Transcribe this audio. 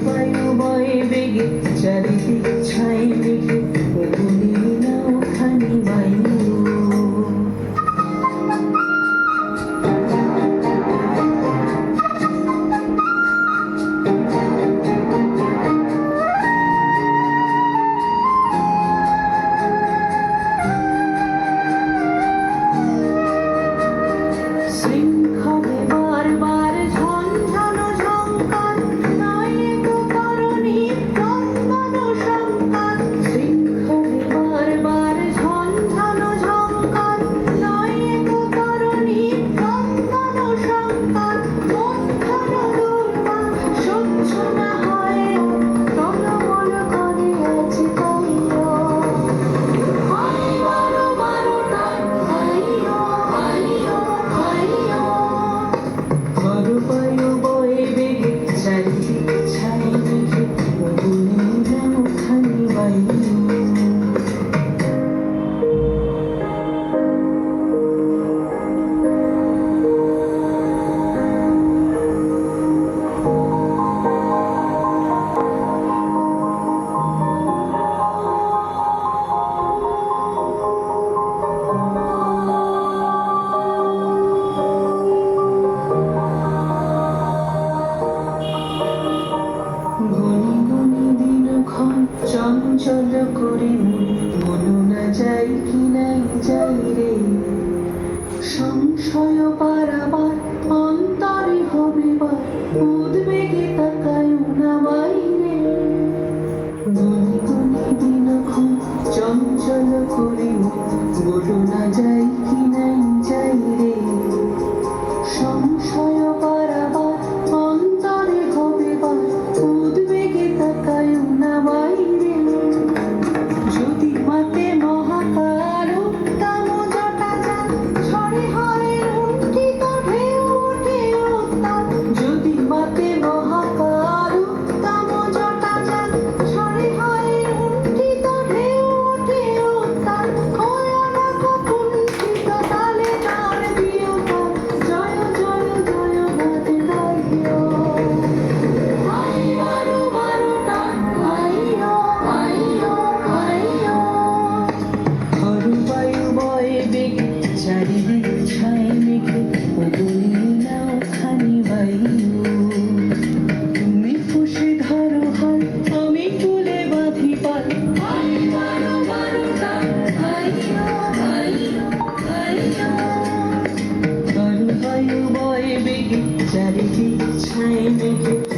বায়ু বয়ে বেগে চারিদিক ছাই মেঘে বলি না ওখানে বায়ু শৃঙ্খলে বারবার ঝঞ্ঝানো ঝঙ্কার নয় গো করণী ক্রন্দন সংকার শৃঙ্খলে বারবার ঝঞ্ঝানো ঝঙ্কার নয় গো করণী ক্রন্দন সংকার মন্থর দুর্বা সহ্য না হয় টলমল করে আছে কাইও হয় বারো বারোটা আইও আইও আইও বায়ু বয়ে বেগে চারিদিক ছাই মেঘে বলি না ওখানে বায়ু গনি গনি দিনক্ষণ চঞ্চল করে বলো না যাই কি নাই যাই রে সংশয় পারাবার অন্তরে হবে বার উদ্বেগে তাকায় না বাইরে গনি গনি দিনক্ষণ চঞ্চল করে বলো না যাই কি নাই যাই রে সংশয় পারাবার অন্তরে হবে বার উদ্বেগে তাকায় না বাইরে যদি মাতে মহাকার উত্তম জটা যান ঝড়ে হয় লুণ্ঠিত ঢেউ ওঠে উত্তাল যদি মাতে মহাকার উত্তম জটা যান ঝড়ে হয় লুণ্ঠিত ঢেউ ওঠে উত্তাল হয় না কুণ্ঠিত তালে তার বিয়তাল জয় জয় জয় নাথ গাইও আই বারো বারোটা আইও আইও আইও বায়ু বয়ে বেগে চারিদিক ছাই মেঘে বলি না ওখানে বায়ু তুমি খুশি ধরো হাল আমি তুলে বাঁধি পাল আই বারো বারোটা আইও আইও আইও বায়ু বয়ে বেগে চারিদিক ছাই মেঘে